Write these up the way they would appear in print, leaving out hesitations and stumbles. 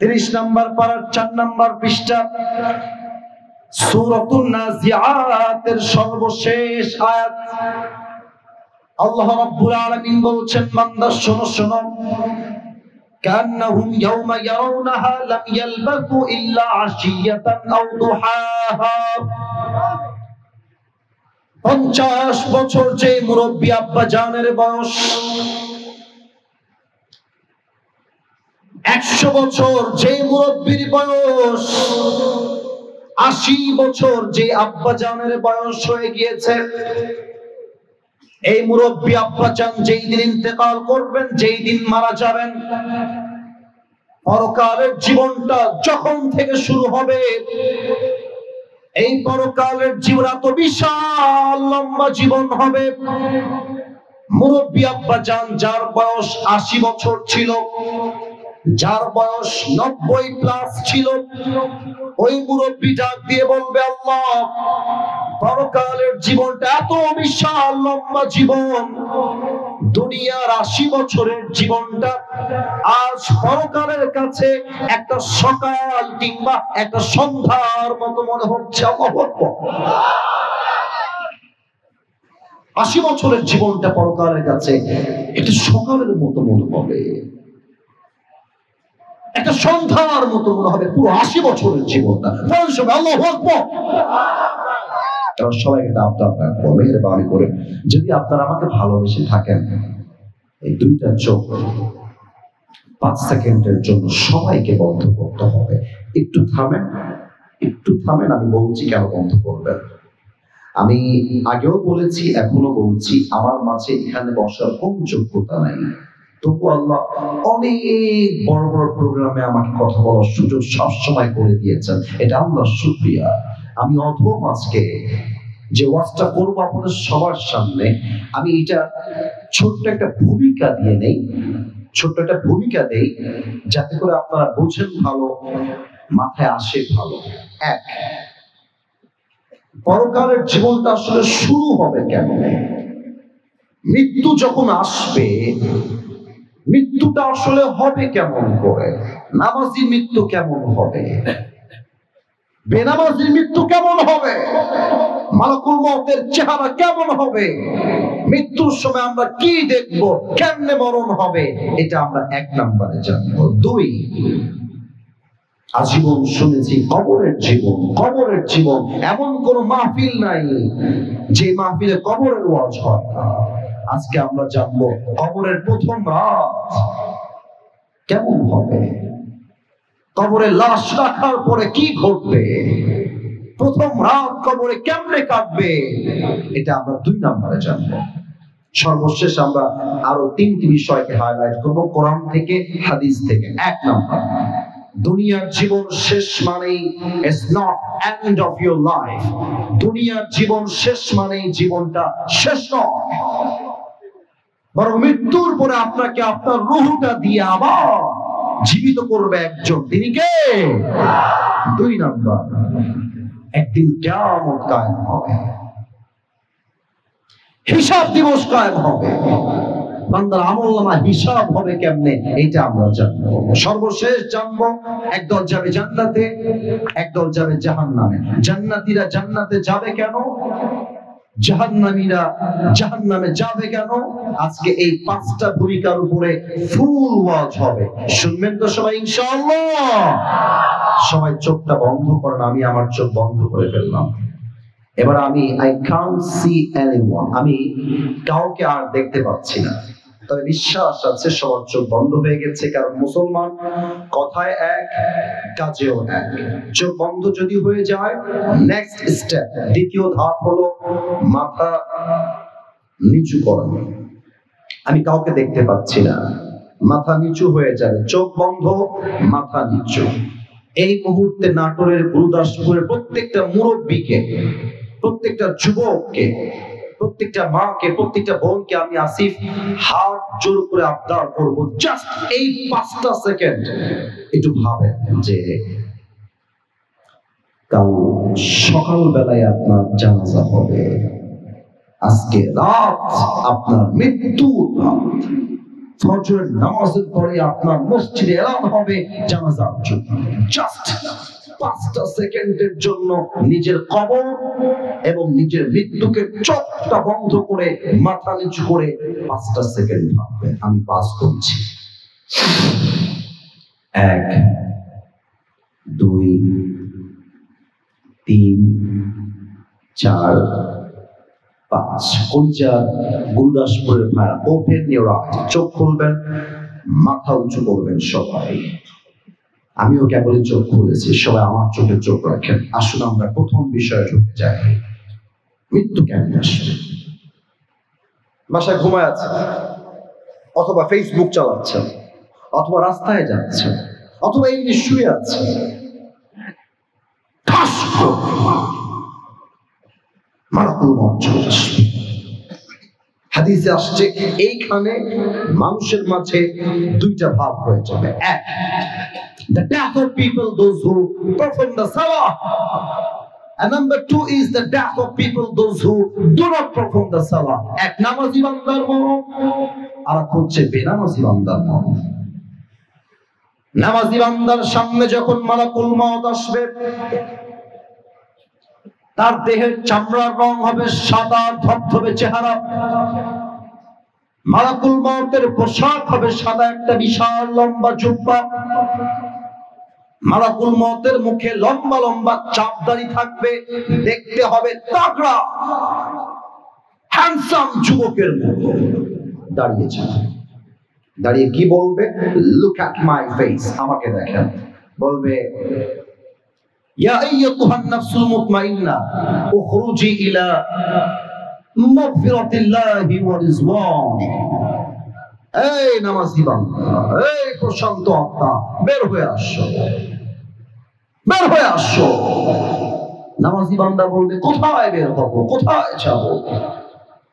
30 নম্বর পারার 4 নম্বর পৃষ্ঠা সূরাতুন নাজিআতের সর্বশেষ আয়াত। আল্লাহ রাব্বুল আলামিন বলছেন, বান্দা শোনো শোনো, কান্নাহুম ইয়াওমা ইয়ারাউনাহা লাম ইয়ালবাসু ইল্লা আশিয়াতান আও দুহাহা। 50 বছর যে মুরব্বি আব্বা জানের বয়স, 100 বছর যে মুরব্বির বয়স, 80 বছর যে আব্বা জানের বয়স হয়ে গিয়েছে, এই মুরব্বি আব্বা জান যেই দিন ইন্তেকাল করবেন, যেই দিন মারা যাবেন, পরকালের জীবনটা যখন থেকে শুরু হবে, এই পরকালের জীবন এত বিশাল লম্বা জীবন হবে। মুরব্বি আব্বা জান যার বয়স 80 বছর ছিল, যার বয়স 90 প্লাস ছিল, ওই মুরব্বি ডাক দিয়ে বলবে, আল্লাহ পরকালের জীবনটা এত বিশাল লম্বা জীবন, দুনিয়ার 80 বছরের জীবনটা আজ পরকালের কাছে একটা সকাল কিংবা একটা সন্ধ্যার মতো মনে হচ্ছে। 80 বছরের জীবনটা পরকালের কাছে একটা সকালের মতো মনে হবে, একটা সন্ধ্যার মতো মনে হবে পুরো 80 বছরের জীবনটা। আল্লাহু আকবার। সবাই এটা আপনার মেহেরবানি করে, যদি আপনারা আমাকে ভালোবেসে থাকেন, এই দুইটা চোখ 5 সেকেন্ডের জন্য সবাইকে বন্ধ করতে হবে। একটু থামেন, একটু থামেন। আমি বলছি কেন বন্ধ করবেন। আমি আগেও বলেছি, এখনো বলছি, আমার মাঝে এখানে বসার কোন যোগ্যতা নাই, তবু আল্লাহ অনেক বড় বড় প্রোগ্রামে আমাকে কথা বলার সুযোগ সবসময় করে দিয়েছেন। এটা আল্লাহর শুকরিয়া। আমি অথম আজকে যে ওয়াজটা করবো আপনাদের সবার সামনে, আমি এটা ছোট্ট একটা ভূমিকা দিয়ে নেই, ছোট্ট একটা ভূমিকা দেই, যাতে করে আপনারা বোঝেন ভালো, মাথায় আসে ভালো। এক, পরকালের জীবনটা আসলে শুরু হবে কেমন? মৃত্যু যখন আসবে, মৃত্যুটা আসলে হবে কেমন করে? নামাজি মৃত্যু কেমন হবে? বেনামাজির মৃত্যু কেমন হবে? মালাকুল মউতের চেহারা কেমন হবে? মৃত্যুর সময় আমরা কি দেখব? কেমনে মরণ হবে? এটা আমরা 1 নম্বরে জানবো। 2, আজীবন শুনেছি কবরের জীবন, কবরের জীবন। এমন কোন মাহফিল নাই যে মাহফিলে কবরের ওয়াজ হয় না। আজকে আমরা জানবো কবরের প্রথম রাত কেমন হবে, কবরে লাশ রাখার পরে কি ঘটবে, প্রথম রাত কবরে কেমনে কাটবে, এটা আমরা 2 নম্বরে জানবো। সর্বশেষ আমরা আরো 3টি বিষয়কে হাইলাইট করবো, কোরআন থেকে, হাদিস থেকে। 1 নম্বর, দুনিয়ার জীবন শেষ মানেই it's not end of your life. দুনিয়ার জীবন শেষ মানেই জীবনটা শেষ নয়, বরং মৃত্যুর পরে আপনাকে আপনার রূহটা দিয়ে আবার জীবিত করবে একজন। তিনি কে? 2 নম্বর, একদিন কিয়ামত কায়েম হবে, হিসাব দিবস কায়েম হবে। বান্দার আমলনামা হিসাব হবে কেমনে, এটা আমরা জানবো। সর্বশেষ জানবো, একদল যাবে জান্নাতে, একদল যাবে জাহান্নামে। জান্নাতীরা জান্নাতে যাবে কেন, জাহান্নামীরা জাহান্নামে যাবে কেন? আজকে এই 5টা ভূমিকার উপরে ফুল ওয়াজ হবে, শুনবেন তো সবাই ইনশাআল্লাহ? সবাই চোখটা বন্ধ করেন। আমি আমার চোখ বন্ধ করে ফেললাম। এবার আমি আই কান্ট সি এনিওয়ান, আমি কাউকে আর দেখতে পাচ্ছি না। তবে বিশ্বাস আছে সবার চোখ বন্ধ হয়ে গেছে, কারণ মুসলমান কথায় এক, কাজেও এক। চোখ বন্ধ যদি হয়ে যায়, নেক্সট স্টেপ, দ্বিতীয় ধাপ হলো মাথা নিচু করানো। আমি কাউকে দেখতে পাচ্ছি না, মাথা নিচু হয়ে যাবে, চোখ বন্ধ, মাথা নিচু। এই মুহূর্তে নাটোরের গুরুদাসপুরের প্রত্যেকটা মুরব্বীকে, প্রত্যেকটা যুবককে, প্রত্যেকটা মাকে, প্রত্যেকটা বোনকে আমি আসিফ হাত জোর করে আবদার করব, জাস্ট এই 5টা সেকেন্ড একটু ভাবেন যে কাল সকাল বেলায় আপনার জানাজা হবে, আজকে রাত আপনার মৃত্যুর রাত। ফজরের নামাজের পরে আপনার মসজিদে এলান হবে জানাজার জন্য। জাস্ট 5টা সেকেন্ডের জন্য নিজের কবর এবং নিজের মৃত্যুকে চোখটা বন্ধ করে মাথা নিচু করে 5টা সেকেন্ড ভাববেন, আমি পাস করছি। 1 2 3 4 5। কলজা গুরুদাসপুরের ভাইরা, ওপেন ইউর আইজ, চোখ খুলবেন, মাথা উঁচু করবেন সবাই। আমিও কেবলই চোখ খুলেছি, সবাই আমার চোখে চোখ রাখেন। আসুন আমরা প্রথম বিষয়ে ঢুকে যাই। মৃত্যু কেমন আসবে? বাসায় ঘুমায় আছে, অথবা ফেসবুক চালাচ্ছেন, অথবা রাস্তায় যাচ্ছেন, অথবা এমনি শুয়ে আছে, মালাকুল মউত চলে আসবে। হাদিসে আসছে এইখানে মানুষের মাঝে 2টা ভাব হয়ে যাবে। 1, the death of people, those who perform the salah, and number 2 is the death of people, those who do not perform the salah. এক নামাজি বান্দার মরণ, আর হচ্ছে বেনামাজি বান্দার মরণ। নামাজি বান্দার সামনে যখন মালাকুল মউত আসবে, তার দেহের চামড়ার রং হবে সাদা ধবধবে চেহারা, মালাকুল মউতের পোশাক হবে সাদা একটা বিশাল লম্বা জুব্বা, মালাকুল মউতের মুখে লম্বা লম্বা চাপদাড়ি থাকবে, দেখতে হবে তাগড়া হ্যান্ডসাম যুবকের মতো দাঁড়িয়েছে। দাঁড়িয়ে কি বলবে? লুক অ্যাট মাই ফেস, আমাকে দেখেন। বলবে, ইয়া আইয়ুহান নাফসুল মুতমাইন্না উখরুজি ইলা মাগফিরাতিল্লাহি ওয়া রিজওয়ানি। এই নামাজি বান্দা, এই প্রশান্ত আত্মা, বের হয়ে আসো, বের হয়ে আসো। নামাজি বান্দা বলবে, কোথায় বের হবো, কোথায় যাব?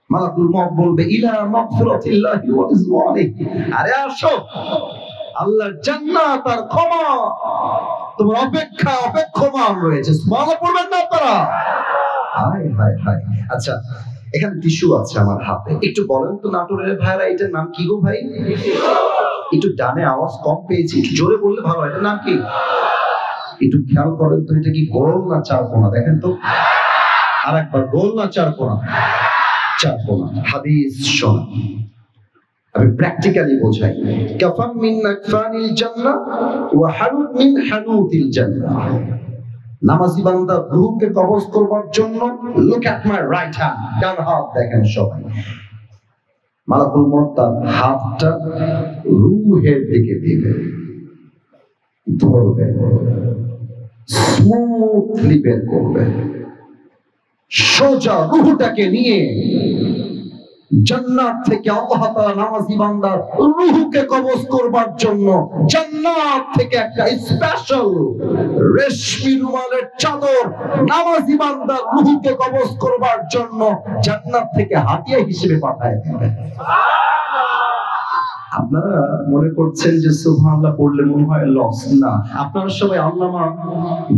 মালাকুল মউত বলবে, ইলা মাগফিরাতিল্লাহি ওয়া রিজওয়ানি। আরে আসো, আল্লাহর জান্নাত আর ক্ষমা তোমার অপেক্ষমান রয়েছে। সুবহানাল্লাহ পড়বেন না আপনারা? হায় হায় হায়। আচ্ছা, এখানে টিস্যু আছে আমার হাতে, একটু বলেন তো নাটোরের ভাইরা, এটার নাম কি গো ভাই? একটু ডানে আওয়াজ কম পেয়েছি, একটু জোরে বললে ভালো হয়। এটার নাম কি? একটু খেয়াল করেন তো, এটা কি গোল না চারকোনা? দেখেন তো আরেকবার, গোল না চারকোনা? চারকোনা। হাদিস শোনা, আমি প্র্যাকটিক্যালি বোঝাই। কাফাম মিন আকফানিল জান্নাহ ওয়া হানুত মিন হানুতিল জান্নাহ। নামাজি বান্দা রূহকে কবজ করবার জন্য, look at my right hand, ডান হাত দেখেন সবাই। মালাকুল মউত তার হাতটা রূহের দিকে দিবে, ধরবে, স্মুথলি বের করবে, সোজা রূহটাকে নিয়ে জান্নাত থেকে আল্লাহ তাআলা নামাজি বান্দার রূহকে কবজ করবার জন্য জান্নাত থেকে একটা স্পেশাল রেশমি রুমালের চাদর নামাজি বান্দার রূহকে কবজ করবার জন্য জান্নাত থেকে হাদিয়া হিসেবে পাঠায় দিবেন। আপনারা মনে করছেন যে সুবহানাল্লাহ পড়লে মনে হয় লস, না। আপনারা সবাই আল্লামা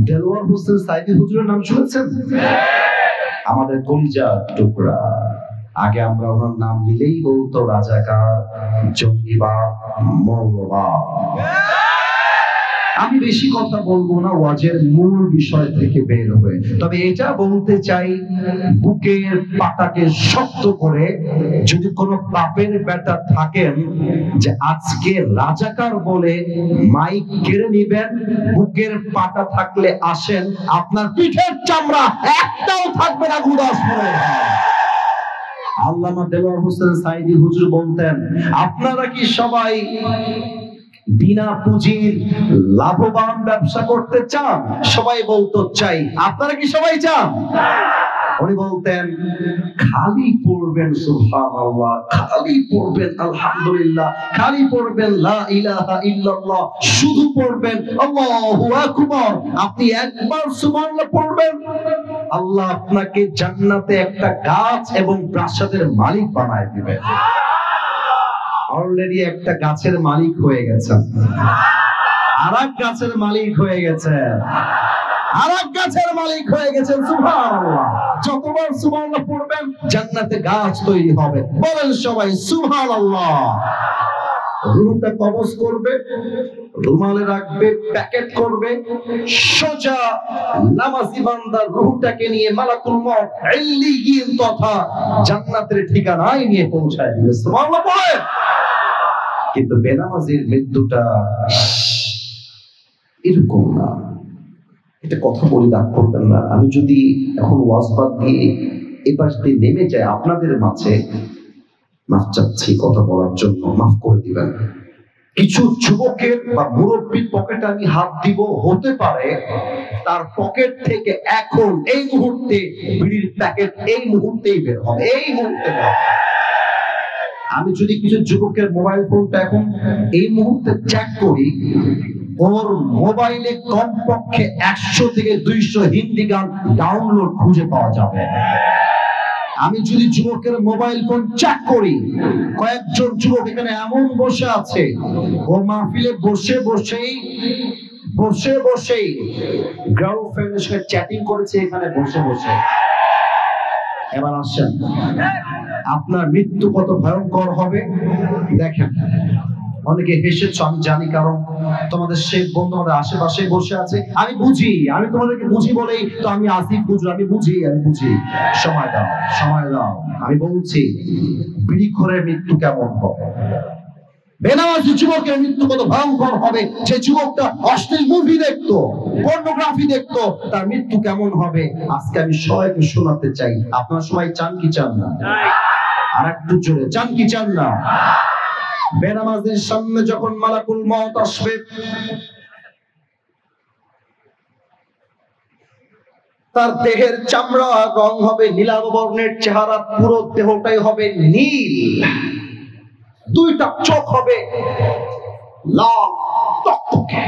দেলোয়ার হোসেন সাইদি হুজুরের নাম শুনেছেন? আমাদের কলিজার টুকরা। আগে আমরা ওনার নাম নিলেই বলতো রাজাকার, জঙ্গিবাদ, মৌলবাদ। আমি বেশি কথা বলবো না, ওয়াজের মূল বিষয় থেকে বের হয়ে, তবে এটা বলতে চাই, বুকের পাটাকে শক্ত করে যদি কোনো বাপের বেটা থাকেন যে আজকে রাজাকার বলে মাইক কেড়ে নিবেন, বুকের পাটা থাকলে আসেন, আপনার পিঠের চামড়া একটাও থাকবে না গুরদাসপুরে। আল্লামা দেলোয়ার হোসেন সাইদি হুজুর বলতেন, আপনারা কি সবাই বিনা পুঁজির লাভবান ব্যবসা করতে চান? সবাই বলতো চাই। আপনারা কি সবাই চান? উনি বলতেন, খালি পড়বেন সুবহানাল্লাহ, খালি পড়বেন আলহামদুলিল্লাহ, খালি পড়বেন লা ইলাহা ইল্লাল্লাহ, শুধু পড়বেন আল্লাহু আকবার। আপনি একবার সুবহানাল্লাহ পড়বেন, আল্লাহ আপনাকে জান্নাতে একটা গাছ এবং প্রাসাদের মালিক বানায় দিবেন। অলরেডি একটা গাছের মালিক হয়ে গেছেন, আরেক গাছের মালিক হয়ে গেছেন, আরেক গাছের মালিক হয়ে গেছেন। সুবহানাল্লাহ। যতবার সুবহানাল্লাহ পড়বেন জান্নাতে গাছ তৈরি হবে। বলেন সবাই সুবহানাল্লাহ। রুহটা কবজ করবে, রুমালে রাখবে, প্যাকেট করবে, সোজা নামাজি বান্দার রুহটাকে নিয়ে মালাকুল মউত ইল্লিয়িন তথা জান্নাতের ঠিকানায় নিয়ে পৌঁছায় দিবে। সুবহানাল্লাহ বলে। কিন্তু বেনামাজির মৃত্যুটা এরকম না। এটা কথা বলি, রাগ করবেন না। আমি যদি এখন ওয়াজ বাদ দিয়ে এপাশ দিয়ে নেমে যাই আপনাদের মাঝে, মাফ চাচ্ছি কথা বলার জন্য, মাফ করে দিবেন। কিছু যুবকের বা মুরব্বীর পকেটে আমি হাত দিব, হতে পারে তার পকেট থেকে এখন এই মুহূর্তে বিড়ির প্যাকেট এই মুহূর্তেই বের হবে, এই মুহূর্তে বের হবে। আমি যদি কিছু যুবকের মোবাইল ফোনটা এখন এই মুহূর্তে চেক করি, ওর মোবাইলে কমপক্ষে 100 থেকে 200 হিন্দি গান ডাউনলোড খুঁজে পাওয়া যাবে। আমি যদি যুবকের মোবাইল ফোন চেক করি, কয়েকজন যুবক এখানে এমন বসে আছে, ও মাহফিলে বসে বসেই গার্লফ্রেন্ডের সাথে চ্যাটিং করেছে এখানে বসে বসে। এবার আসেন, আপনার মৃত্যু কত ভয়ঙ্কর হবে দেখেন। অনেকে হেসেছ আমি জানি, কারণ তোমাদের শেখ বন্ধু আমাদের আশেপাশে বসে আছে। আমি বুঝি, আমি তোমাদেরকে বুঝি বলেই তো আমি আসিফ হুজুর, আমি বুঝি। সময় দাও, আমি বলছি বিড়িখোরের মৃত্যু কেমন হবে, বেনামাজি যুবকের মৃত্যু কত ভয়ঙ্কর হবে। যে যুবকটা অশ্লীল মুভি দেখতো, পর্নোগ্রাফি দেখতো, তার মৃত্যু কেমন হবে আজকে আমি সবাইকে শোনাতে চাই। আপনারা সবাই চান কি চান না? আর একটু জোরে চান কি চান না? বেনামাজির সামনে যখন মালাকুল মউত আসবে, তার দেহের চামড়া রং হবে নীলাভ বর্ণের, চেহারা পুরো দেহটাই হবে নীল, দুইটা চোখ হবে লাল টকটকে।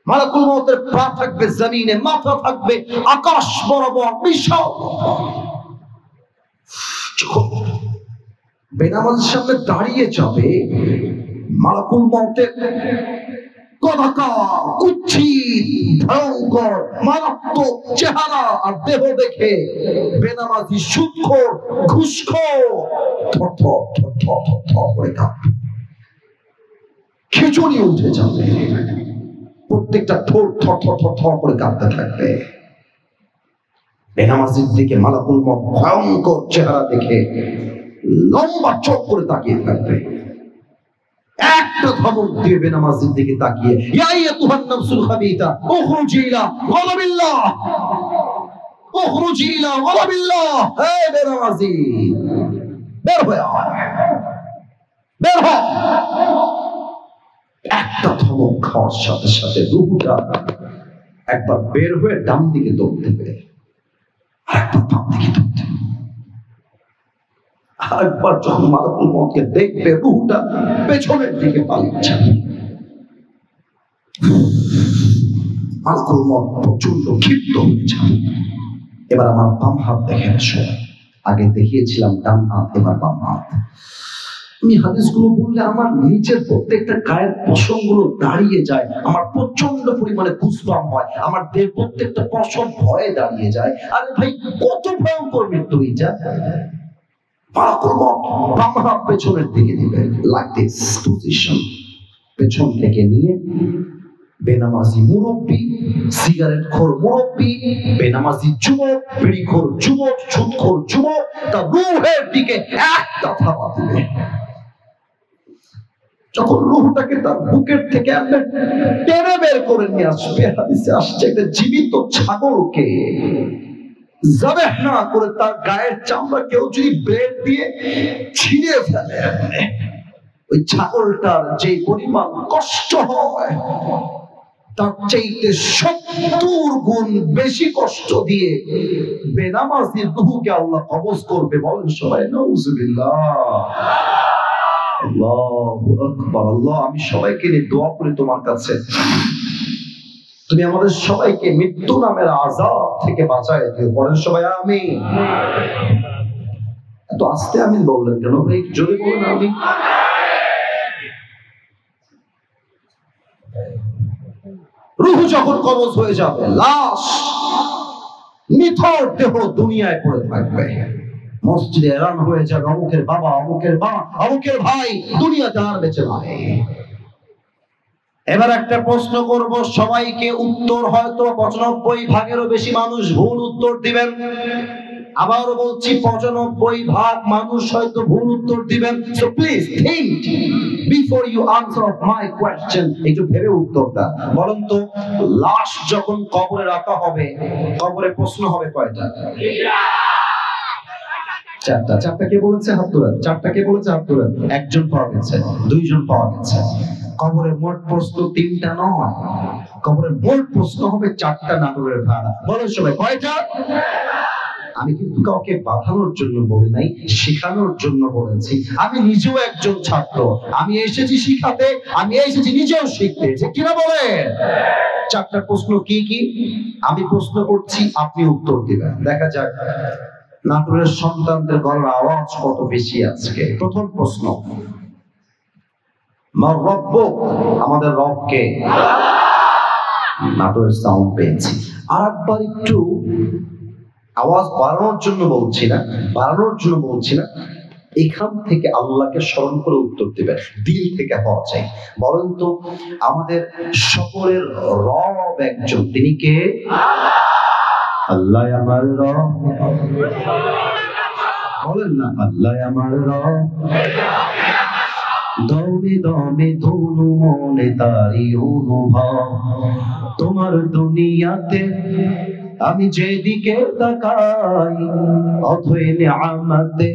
মালাকুল মউতের পা থাকবে জমিনে, মাথা থাকবে আকাশ বরাবর বিশাল। বেনামাজির সামনে দাঁড়িয়ে যাবে মালাকুল মউতের কদাকার, কুৎসিত, ভয়ঙ্কর, মারাত্মক চেহারা আর দেহ দেখে বেনামাজি সুদখোর, ঘুষখোর থরথর করে কাঁপবে, খিচুড়ি উঠে যাবে, প্রত্যেকটা ঠোঁট থর করে কাঁপতে থাকবে। বেনামাজির দিকে মালাকুল মউত ভয়ঙ্কর চেহারা দেখে লম্বা চোখ করে তাকিয়ে থাকবে। একটা ধমক দিয়ে বেনামাজির দিকে তাকিয়ে, ইয়া আইয়াতুহান নাফসুল খাবিতা উখরুজি ইলা গাদাবিল্লাহ, উখরুজি ইলা গাদাবিল্লাহ। হে বেনামাজি, বের হয়ে আয়, বের হ। একটা ধমক খাওয়ার সাথে সাথে রূহটা একবার বের হয়ে ডান দিকে দৌড় দেবে, আরেকবার বাম দিকে দৌড় দেবে। আরেকবার যখন মালাকুল মউতকে দেখবে, রূহটা পেছনের দিকে পালিয়ে যাবে। মালাকুল মউত প্রচন্ড ক্ষিপ্ত হয়ে যাবে। এবার আমার বাম হাত দেখে আসো, আগে দেখিয়েছিলাম ডান হাত, এবার বাম হাত। আমি হাদিসগুলো বললে আমার নিচের প্রত্যেকটা গায়ের পশমগুলো দাঁড়িয়ে যায়, আমার প্রচন্ড পরিমাণে গুজবাম্প হয়, আমার দেহের প্রত্যেকটা পশম ভয়ে দাঁড়িয়ে যায়। আরে ভাই, কত ভয়ঙ্কর মৃত্যু এটা! মালাকুল মউত বাম হাত পেছনের দিকে দিবে, লাইক দিস পজিশন, পেছন থেকে নিয়ে বেনামাজি মুরব্বী, সিগারেট খোর মুরব্বী, বেনামাজি যুবক, বিড়িখোর যুবক, সুদখোর যুবক, তার রূহের দিকে একটা থাবা দিবে। যখন রূহটাকে তার বুকের থেকে টেনে বের করে নিয়ে আসবে, হাদিসে আসছে একটা জীবিত ছাগলকে জবেহ না করে তার গায়ের চামড়া কেউ যদি ব্লেড দিয়ে ছিঁড়ে ফেলে, ওই ছাগলটার যে পরিমাণ কষ্ট হয় তার চাইতে 70 গুণ বেশি কষ্ট দিয়ে বেনামাজির রূহকে আল্লাহ কবজ করবে। বলেন সবাই নাউজুবিল্লাহ, আল্লাহু আকবার। আল্লাহ, আমি সবাইকে নিয়ে দোয়া করি তোমার কাছে, তুমি আমাদের সবাইকে মৃত্যু নামের আযাব থেকে বাঁচায় দিও। বলেন সবাই আমিন। এত আস্তে আমিন বললেন কেন ভাই? জোরে বলেন আমিন। রূহ যখন কবজ হয়ে যাবে, লাশ নিথর দেহ দুনিয়ায় পড়ে থাকবে। মসজিদে এলান হয়ে যাবে অমুকের বাবা, অমুকের মা, অমুকের ভাই দুনিয়াতে আর বেঁচে নাই। এবার একটা প্রশ্ন করব সবাইকে, উত্তর হয়তো 95% বেশি মানুষ ভুল উত্তর দিবেন। আবারও বলছি 95% মানুষ হয়তো ভুল উত্তর দিবেন। So please think before you answer of my question. একটু ভেবে উত্তরটা বলুন তো, লাশ যখন কবরে রাখা হবে, কবরে প্রশ্ন হবে কয়টা? চারটা। চারটা কে বলেছে? হাত তোলেন। চারটা কে বলেছে? হাত তোলেন। একজন পাওয়া গেছে, দুইজন পাওয়া গেছে। কবরের মোট প্রশ্ন 3টা নয়, কবরের মোট প্রশ্ন হবে 4টা নাটকের ভাড়া। বলেন সবাই কয়টা? আমি কিন্তু কাউকে বাঁধানোর জন্য বলি নাই, শেখানোর জন্য বলেছি। আমি নিজেও একজন ছাত্র, আমি এসেছি শিখাতে, আমি এসেছি নিজেও শিখতে। যে কিনা বলে 4টা প্রশ্ন কি কি আমি প্রশ্ন করছি, আপনি উত্তর দিবেন। দেখা যাক নাটোরের সন্তানদের গলার আওয়াজ কত বেশি আজকে। প্রথম প্রশ্ন, মার রব্বুক, আমাদের রব কে? নাটোরের সাউন্ড পেয়েছি। আরেকবার একটু আওয়াজ বাড়ানোর জন্য বলছি না, এখান থেকে আল্লাহকে স্মরণ করে উত্তর দিবেন, দিল থেকে হওয়া চাই। বলেন তো, আমাদের সকলের রব একজন, তিনি কে? আল্লাহ আমার রব। বলেন না, আল্লাহ আমার রব। দমে দমে ধনু মনে তারি অনুভব, তোমার দুনিয়াতে আমি যেদিকে তাকাই অথই নিয়ামতে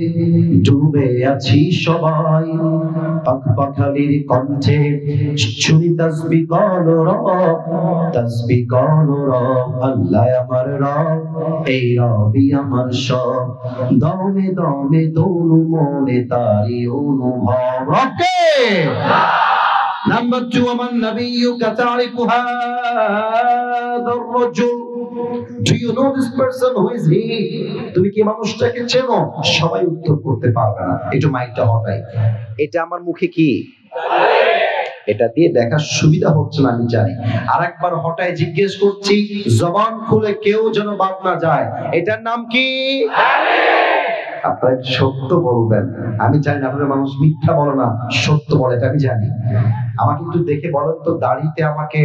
ডুবে আছি সবাই। পাখ পাখালির কণ্ঠে শুনি তাসবিহ করো রব, তাসবিহ করো রব। আল্লাহ আমার রব, এই রবই আমার সব। দমে দমে তনু মনে তারি অনুভব। রবকে নাম্বার 2, আমার নবিয়্যুকা তারিফু হাদার রাজুল। Do you know this person? Who is he? তুমি কি মানুষটাকে চেনো? সবাই উত্তর করতে পারবে না। একটু মাইকটা হটাই। এটা আমার মুখে কি? এটা দিয়ে দেখার সুবিধা হচ্ছে না আমি জানি। আরেকবার হটাই জিজ্ঞেস করছি, জবান খুলে কেউ যেন বাদ না যায়। এটার নাম কি? আপনারা সত্য বলবেন। আমি জানি না আপনাদের মানুষ মিথ্যা বলে না, সত্য বলে, এটা আমি জানি। আমাকে একটু দেখে বলেন তো, দাড়িতে আমাকে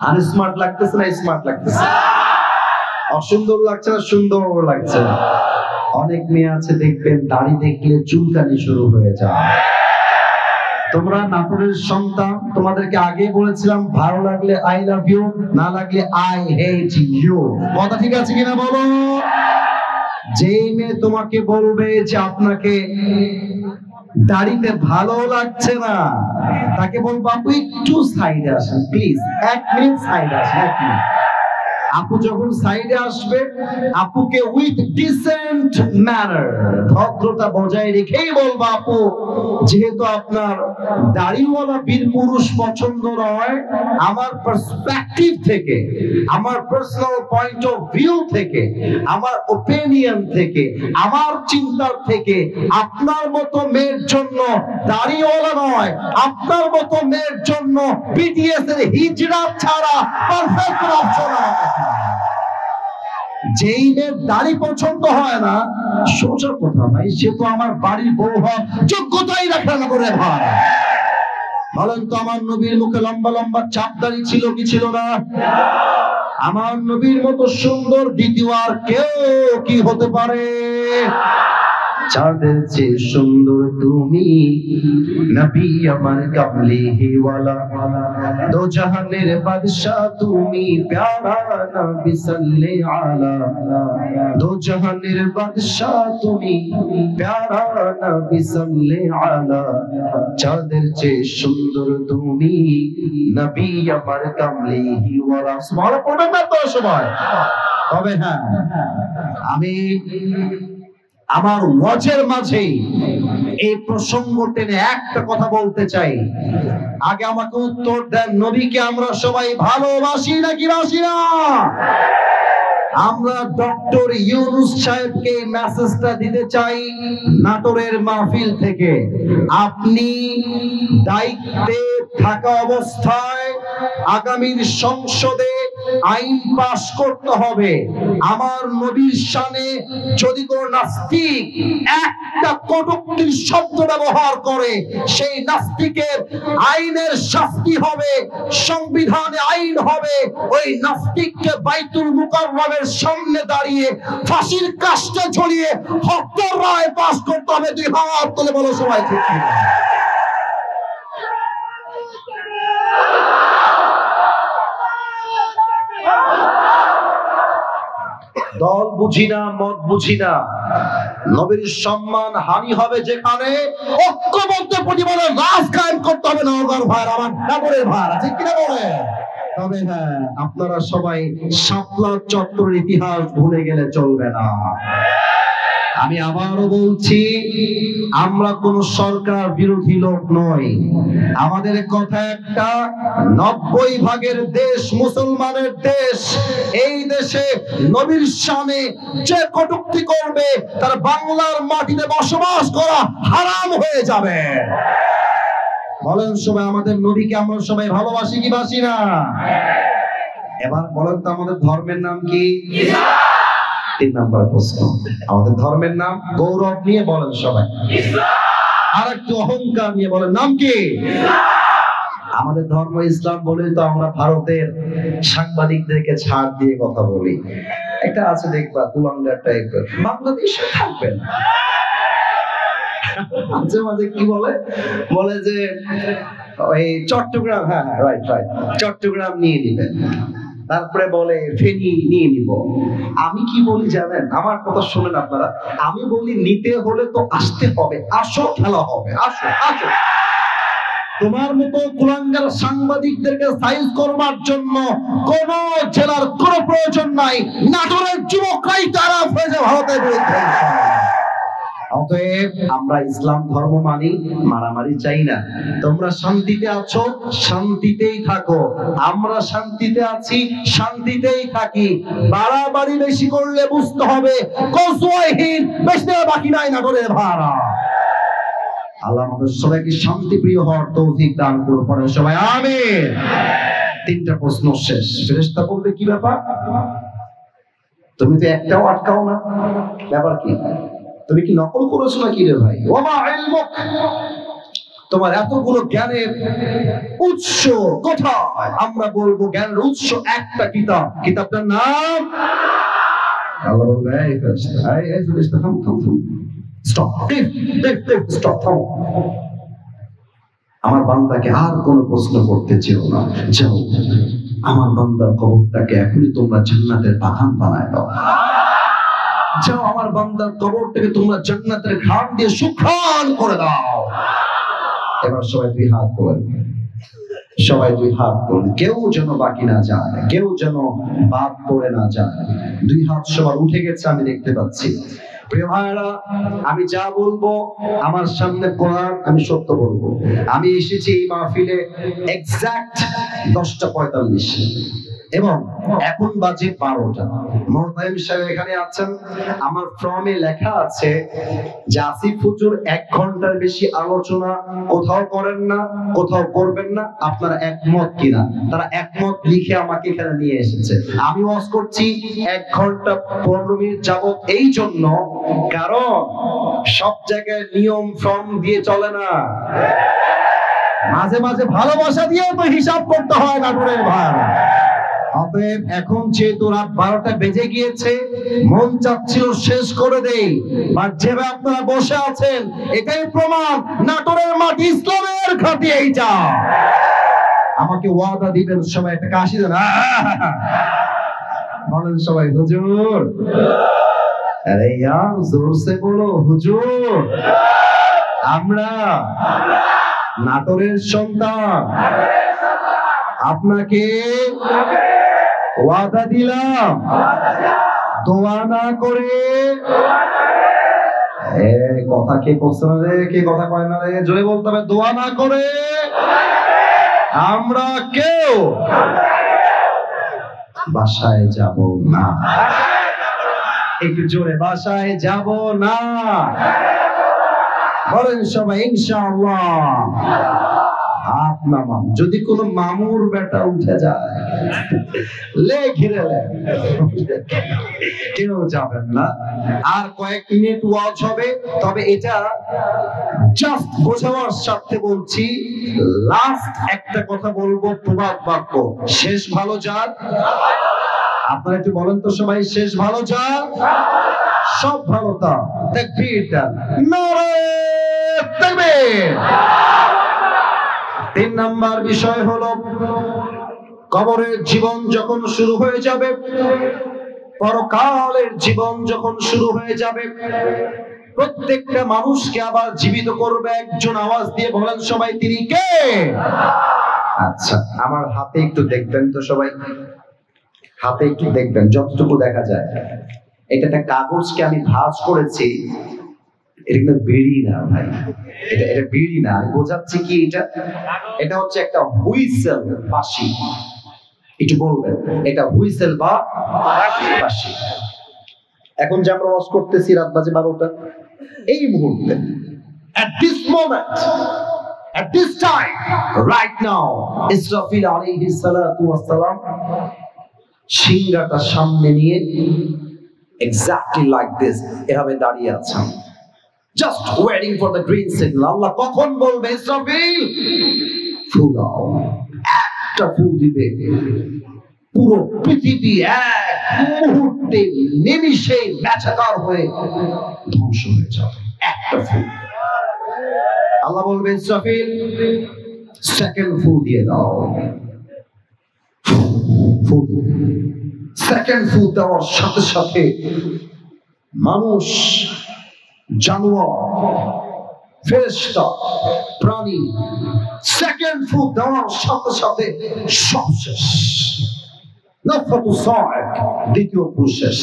আনস্মার্ট লাগতেছে না স্মার্ট লাগতেছে? অসুন্দর লাগছে না সুন্দর লাগছে? অনেক মেয়ে আছে দেখবেন দাড়ি দেখলে চুলকানি শুরু হয়ে যায়। তোমরা নাটোরের সন্তান, তোমাদেরকে আগে বলেছিলাম ভালো লাগলে আই লাভ ইউ, না লাগলে আই হেট ইউ। কথা ঠিক আছে কিনা বলো? যেই মেয়ে তোমাকে বলবে যে আপনাকে দাড়িতে ভালো লাগছে না, তাকে বলবো আপু একটু সাইডে আসেন প্লিজ, 1 মিনিট সাইডে আসেন, 1 মিনিট। আপু যখন সাইডে আসবে, আপুকে উইথ ডিসেন্ট ম্যানার, ভদ্রতা বজায় রেখেই বলবো আপু যেহেতু আপনার দাড়িওয়ালা বীর পুরুষ পছন্দ নয়, আমার পার্সপেক্টিভ থেকে, আমার পার্সোনাল পয়েন্ট অফ ভিউ থেকে, আমার ওপিনিয়ন থেকে, আমার চিন্তার থেকে আপনার মতো মেয়ের জন্য দাড়িওয়ালা নয়, আপনার মতো মেয়ের জন্য বিটিএস এর হিজড়া ছাড়া পারফেক্ট অপশন হয়। যেই মেয়ের দাড়ি পছন্দ হয় না, সোজা কথা ভাই, সে তো আমার বাড়ির বউ হওয়ার যোগ্যতাই রাখে না করে ভাই। বলেন তো, আমার নবীর মুখে লম্বা লম্বা চাপ দাড়ি ছিল কি ছিল না? আমার নবীর মতো সুন্দর দ্বিতীয় আর কেউ কি হতে পারে? চাঁদের চেয়ে সুন্দর তুমি, নবী আমার কামলিওয়ালা, দো জাহানের বাদশা তুমি, প্যারা নবী সাল্লে আলা, দো জাহানের বাদশা তুমি, প্যারা নবী সাল্লে আলা, চাঁদের চেয়ে সুন্দর তুমি, নবী আমার কামলিওয়ালা। সুবহানাল্লাহ পড়বেন না তো সবাই? তবে হ্যাঁ, আমি আমার ওয়াজের মাঝে এই প্রসঙ্গ টেনে একটা কথা বলতে চাই। আগে আমাকে উত্তর দেন, নবীকে আমরা সবাই ভালোবাসি নাকি বাসি না? আমরা ডক্টর ইউনূস সাহেবকে মেসেজটা দিতে চাই নাটোরের মাহফিল থেকে। আপনি দায়িত্বে থাকা অবস্থায় আগামীর সংসদে আইন পাস করতে হবে। আমার নবীর শানে যদি কোনো নাস্তিক একটা কটূক্তির শব্দ ব্যবহার করে, সেই নাস্তিকের আইনের শাস্তি হবে, সংবিধানে আইন হবে, ওই নাস্তিককে বাইতুল মুকাররমের সামনে দাঁড়িয়ে ফাঁসির কাস্টে ঝুলিয়ে হত্যার রায় পাস করতে হবে। দুই হাত তুলে বলো সবাই ঠিক কি? দল বুঝি না, মত বুঝি না, নবীর সম্মান হানি হবে যেখানে ঐক্যবদ্ধ প্রতিবাদের রাজ কায়েম করতে হবে। নওগাঁর ভাই, আমার নগরের ভাই, ঠিক কিনা বলে? তবে হ্যাঁ, আপনারা সবাই শাপলা চত্বরের ইতিহাস ভুলে গেলে চলবে না। আমি আবারও বলছি, আমরা কোন সরকার বিরোধী লোক নই। আমাদের কথা একটা, 90% দেশ মুসলমানের দেশ। এই দেশে নবীর শানে যে কটূক্তি করবে তার বাংলার মাটিতে বসবাস করা হারাম হয়ে যাবে। বলেন সবাই, আমাদের নবীকে আমরা সবাই ভালোবাসি কি বাসি না? এবার বলেন তো, আমাদের ধর্মের নাম কি? 3 নাম্বার প্রশ্ন, আমাদের ধর্মের নাম গৌরব নিয়ে বলেন সবাই, আর একটু অহংকার নিয়ে বলেন নাম কি? আমাদের ধর্ম ইসলাম বলে তো আমরা ভারতের সাংবাদিকদেরকে ছাড় দিয়ে কথা বলি। একটা আছে দেখবা তুলাঙ্গার টাইপের, বাংলাদেশে থাকবে না। মাঝে মাঝে কি বলে, বলে যে ওই চট্টগ্রাম, হ্যাঁ হ্যাঁ রাইট রাইট, চট্টগ্রাম নিয়ে নিবে, তারপরে বলে ফেনী নিয়ে নিব। আমি কি বলি জানেন? আমার কথা শুনেন আপনারা, আমি বলি নিতে হলে তো আসতে হবে, আসো খেলা হবে, আসো আসো। তোমার মতো কুলাঙ্গার সাংবাদিকদেরকে সাইজ করবার জন্য কোন জেলার কোন প্রয়োজন নাই। নাটোরের যুবকরাই তারা হয়েছে ভারতের বিরুদ্ধে। অতএব আমরা ইসলাম ধর্ম মানি, মারামারি চাই না। তোমরা শান্তিতে আছো, শান্তিতেই থাকো। আমরা শান্তিতে আছি, শান্তিতেই থাকি। বাড়াবাড়ি বেশি করলে বুঝতে হবে কসওয়াহীন বেশি বাকি নাই নাটোরের ভাড়া। আল্লাহ আমাদের সবাইকে শান্তি প্রিয় হওয়ার তৌফিক দান করুন। পড়েন সবাই আমিন। 3টা প্রশ্ন শেষ। ফেরেশতা বলবে কি ব্যাপার? তুমি তো একটাও আটকাও না, ব্যাপার কি? তুমি কি নকল করেছো নাকি রে ভাই? ওমা ইলমুক, তোমার এতগুলো জ্ঞানের উৎস কোথায়? আমরা বলবো জ্ঞানের উৎস একটা কিতাব, কিতাবটার নাম আল্লাহ বলবে এই ফেরেশতা থাম থাম থাম, স্টপ, স্টপ, থাম। আমার বান্দাকে আর কোনো প্রশ্ন করতে চেও না, যাও আমার বান্দার কবরটাকে এখনই তোমরা জান্নাতের বাগান বানায় দাও। যাও আমার বান্দার কবরটাকে তোমরা জান্নাতের ঘাট দিয়ে সুখান করে দাও। এবার সবাই 2 হাত তোলেন, সবাই 2 হাত তোলেন, কেউ যেন বাকি না যায়, কেউ যেন বাদ পড়ে না যায়। 2 হাত সবার উঠে গেছে, আমি দেখতে পাচ্ছি। প্রিয় ভাইরা, আমি যা বলবো আমার সামনে কোরআন, আমি সত্য বলবো। আমি এসেছি এই মাহফিলে এক্সাক্ট 10:45 এবং এখন বাজে 12টা। মোহতামিম সাহেব এখানে আছেন, আমার ফর্মে লেখা আছে যে আসিফ হুজুর 1 ঘন্টার বেশি আলোচনা কোথাও করেন না, কোথাও করবেন না। আপনারা একমত কিনা? তারা একমত লিখে আমাকে এখানে নিয়ে এসেছে। আমি ওয়াজ করছি 1 ঘন্টা 15 মিনিট যাবত, এই জন্য কারণ সব জায়গায় নিয়ম ফর্ম দিয়ে চলে না, মাঝে মাঝে ভালোবাসা দিয়েও তো হিসাব করতে হয় নাটোরের ভাই। অতএব এখন যেহেতু রাত 12টা বেজে গিয়েছে, মন চাচ্ছিল শেষ করে দেই, আর যেভাবে আপনারা বসে আছেন এটাই প্রমাণ নাটোরের মাটি ইসলামের ঘাঁটি। এইটা আমাকে ওয়াদা দিবেন সবাই, একটা কাশি দেন, বলেন সবাই হুজুর। আরে ইয়ার জোরসে বলো হুজুর। আমরা নাটোরের সন্তান, আপনাকে ওয়াদা দিলাম দোয়া না করে। কথা কে করছে না রে? কে কথা কয় না রে? জোরে বলতে হবে, দোয়া না করে আমরা কেউ বাসায় যাব না। একটু জোরে, বাসায় যাব না বলেন সবাই ইনশাআল্লাহ। হাত নামান, যদি কোনো মামুর বেটা উঠে যায় লে ঘিরে লে, কেউ যাবেন না। আর কয়েক মিনিট ওয়াজ হবে, তবে এটা জাস্ট বোঝাবার স্বার্থে বলছি। লাস্ট একটা কথা বলবো, প্রবাদ বাক্য, শেষ ভালো যার। আপনারা একটু বলেন তো সবাই, শেষ ভালো যার, সব ভালো তার। তাকবীর দেন, নারে তাকবীর। 3 নাম্বার বিষয় হলো, কবরের জীবন যখন শুরু হয়ে যাবে, পরকালের জীবন যখন শুরু হয়ে যাবে, প্রত্যেকটা মানুষকে আবার জীবিত করবে একজন। আওয়াজ দিয়ে বলেন সবাই, তিনি কে? আচ্ছা, আমার হাতে একটু দেখবেন তো সবাই, হাতে একটু দেখবেন যতটুকু দেখা যায়। এটা একটা কাগজকে আমি ভাঁজ করেছি, এটা কিন্তু বিড়ি না ভাই, এটা বিড়ি না, আমি বোঝাচ্ছি কি, এটা হচ্ছে একটা হুইসেল, বাঁশি। একটু বলবেন, এটা হুইসেল বা বাঁশি। এখন যে আমরা ওয়াজ করতেছি, রাত বাজে 12টা, এই মুহূর্তে, at this moment, at this time, right now, Israfil আলাইহিস সালাতু ওয়াস সালাম সিংহাটা সামনে নিয়ে exactly like this এভাবে দাঁড়িয়ে আছেন, just waiting for the green signal. আল্লাহ কখন বলবে, ইসরাফিল ফু দাও। একটা ফু দিবে, পুরো পৃথিবী এক মুহূর্তে, নিমিষে মেছাকার হয়ে ধ্বংস হয়ে যাবে। একটা ফু। আল্লাহ বলবে, ইসরাফিল সেকেন্ড ফু দিয়ে দাও। ফু দিবে, সেকেন্ড ফু দেওয়ার সাথে সাথে মানুষ, জানোয়ার, ফেরেশতা, প্রাণী, সেকেন্ড ফু দেওয়ার সাথে সাথে সব শেষ। নাফাতুস সাইক, দ্বিতীয় ফু শেষ।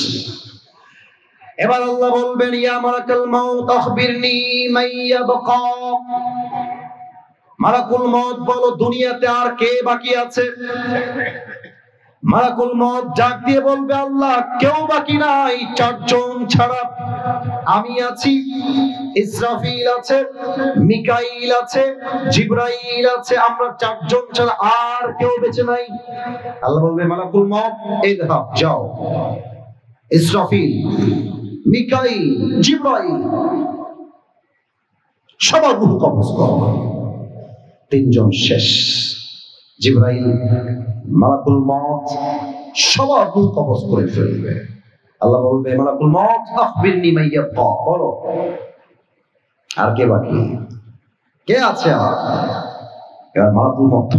এবার আল্লাহ বলবেন, ইয়া মালাকুল মাউত আখবিরনি মাইয়াবকা। মালাকুল মউত বলো, দুনিয়াতে আর কে বাকি আছে? মালাকুল মউত ডাক দিয়ে বলবে, আল্লাহ কেউ বাকি নাই, 4 জন ছাড়া। আমি আছি, ইসরাফিল আছে, মিকাইল আছে, জিবরাইল আছে, আমরা 4 জন ছাড়া আর কেউ বেঁচে নাই। আল্লাহ বলবে, মালাকুল মউত ইযহাব, যাও। ইসরাফিল, মিকাইল, জিবরাইল সবার রূহ কবজ করো। 3 জন শেষ। জিবরাইল, মালাকুল মউত সবার রূহ কবজ করে ফেলবে। আল্লাহ বলবে, মালাকুল মউত আখবিরনি মাইয়াবকা, বলো আর কে বাকি, কে আছে আর? এবার মালাকুল মউত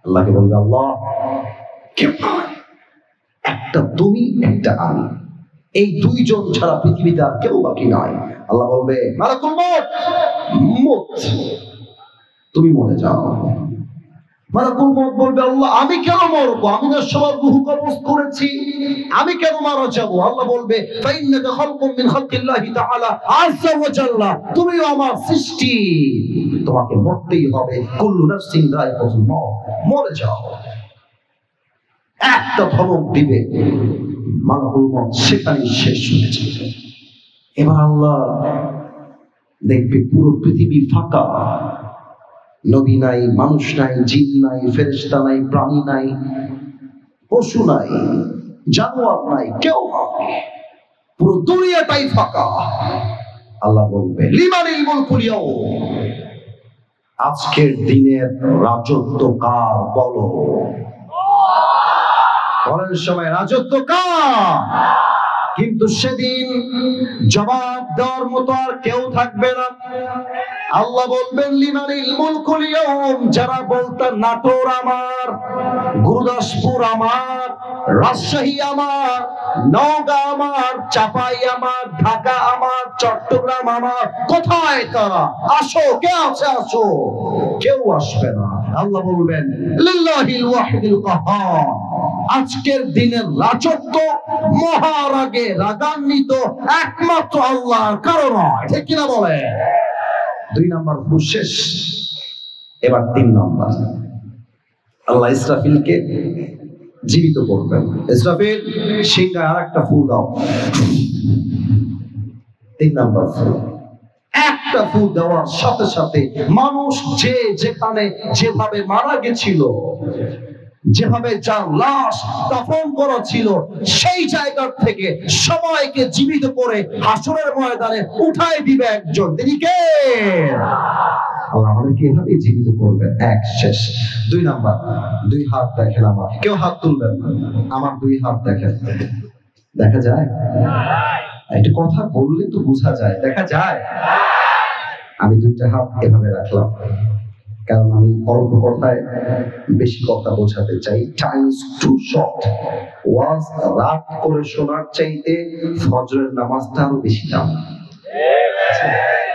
আল্লাহকে বলবে, আল্লাহ কেউ নয়, একটা তুমি, একটা আমি, এই 2 জন ছাড়া পৃথিবীতে আর কেউ বাকি নাই। আল্লাহ বলবে, মালাকুল মউত মুত, তুমি মরে যাও। মালাকুল মউত বলবে, আল্লাহ আমি কেন মরবো, আমি না সবার রূহ কবজ করেছি, আমি কেন মারা যাব? আল্লাহ বলবে, ফাইন্নাকা খালকুম মিন খালকিল্লাহি তাআলা আযজা ওয়া জাল্লা, তুমিও আমার সৃষ্টি, তোমাকে মরতেই হবে। কুল্লু নাফসিন যায়িকাতুল মাউত, মরে যাও। একটা ধমক দিবে, মালাকুল মউত সেখানেই শেষ হয়ে যাবে। এবার আল্লাহ দেখবে পুরো পৃথিবী ফাঁকা, নবী নাই, মানুষ নাই, জিন নাই, ফেরেশতা নাই, প্রাণী নাই, পশু নাই, জানোয়ার নাই, কেউ নাই, পুরো দুনিয়াটাই ফাঁকা। আল্লাহ বলবে, লিমানিল মুলকুল ইয়াউম, আজকের দিনের রাজত্ব কার বলো? বলেন সবাই, রাজত্ব কার? কিন্তু সেদিন জবাব দেওয়ার মতো আর কেউ থাকবে না। আল্লাহ বলবেন, লিমানিল মুলকুল ইয়াউম, যারা বলতেন নাটোর আমার, গুরুদাসপুর আমার, রাজশাহী আমার, নওগাঁ আমার, চাপাই আমার, ঢাকা আমার, চট্টগ্রাম আমার, কোথায় তারা? আসো, কে আছে আসো? কেউ আসবে না। আল্লাহ বলবেন, লিল্লাহিল ওয়াহিদুল কাহ্হার, আজকের দিনের রাজত্ব মহারাগে রাগান্বিত একমাত্র আল্লাহর, কারো নয়। ঠিক কিনা বলে? 2 নাম্বার শেষ। এবার 3 নাম্বার, আল্লাহ ইসরাফিলকে জীবিত করবেন। ইসরাফিল, সিংহায় আরেকটা ফু দাও। 3 নাম্বার ফু, একটা ফু দেওয়ার সাথে সাথে মানুষ যে যেখানে যেভাবে মারা গেছিল, যেভাবে যার লাশ দাফন করা ছিল, সেই জায়গা থেকে সবাইকে জীবিত করে হাসরের ময়দানে উঠাই দিবে একজন। তিনি কে? আল্লাহ আমাদেরকে এভাবেই জীবিত করবে। এক, শেষ। 2 নাম্বার, 2 হাত দেখেন আমার, কেউ হাত তুলবেন না, আমার 2 হাত দেখেন। দেখা যায়? একটু কথা বললে তো বোঝা যায়। দেখা যায়? আমি 2টা হাত এভাবে রাখলাম, কারণ আমি অল্প কথায় বেশি কথা বোঝাতে চাই। Time is too short. ওয়াজ রাত করে শোনার চাইতে ফজরের নামাজটা আরো বেশি দাম।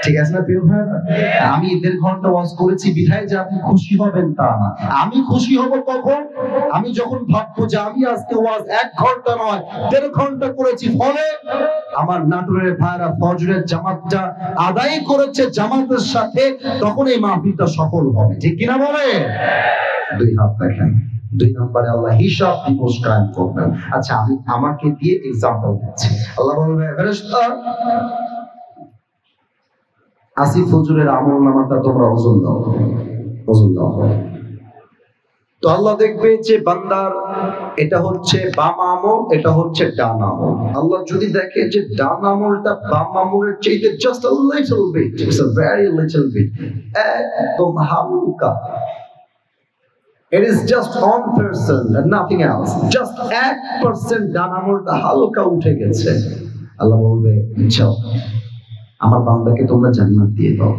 ঠিক আছে না প্রিয় ভাই? আমি 1.5 ঘন্টা ওয়াজ করেছি বিধায় যে আপনি খুশি হবেন তা না। আমি খুশি হব কখন? আমি যখন ভাববো যে আমি আজকে ওয়াজ 1 ঘন্টা নয় 1.5 ঘন্টা করেছি, ফলে আমার নাটোরের ভাইরা ফজরের জামাতটা আদায় করেছে জামাতের সাথে, তখন এই মাহফিলটা সফল হবে। ঠিক কিনা বলে? 2 হাত দেখেন। 2 নম্বরে আল্লাহ হিসাব দিবস কায়েম করবেন। আচ্ছা, আমি আমাকে দিয়ে এক্সাম্পল দিচ্ছি। আল্লাহ বলবে, ফেরেশতা আসি ফজরের আমলনামাটা তোমরা ওজন দাও, ওজন দাও। তো আল্লাহ দেখবে যে বান্দার এটা হচ্ছে বাম আমল, এটা হচ্ছে ডান আমল। আল্লাহ যদি দেখে যে ডান আমলটা বাম আমলের চাইতে just a little bit, it's a very little bit, একদম হালকা, it is just 1% and nothing else, just 1% ডান আমলটা হালকা উঠে গেছে, আল্লাহ বলবে যাও আমার বান্দাকে তোমরা জান্নাত দিয়ে দাও।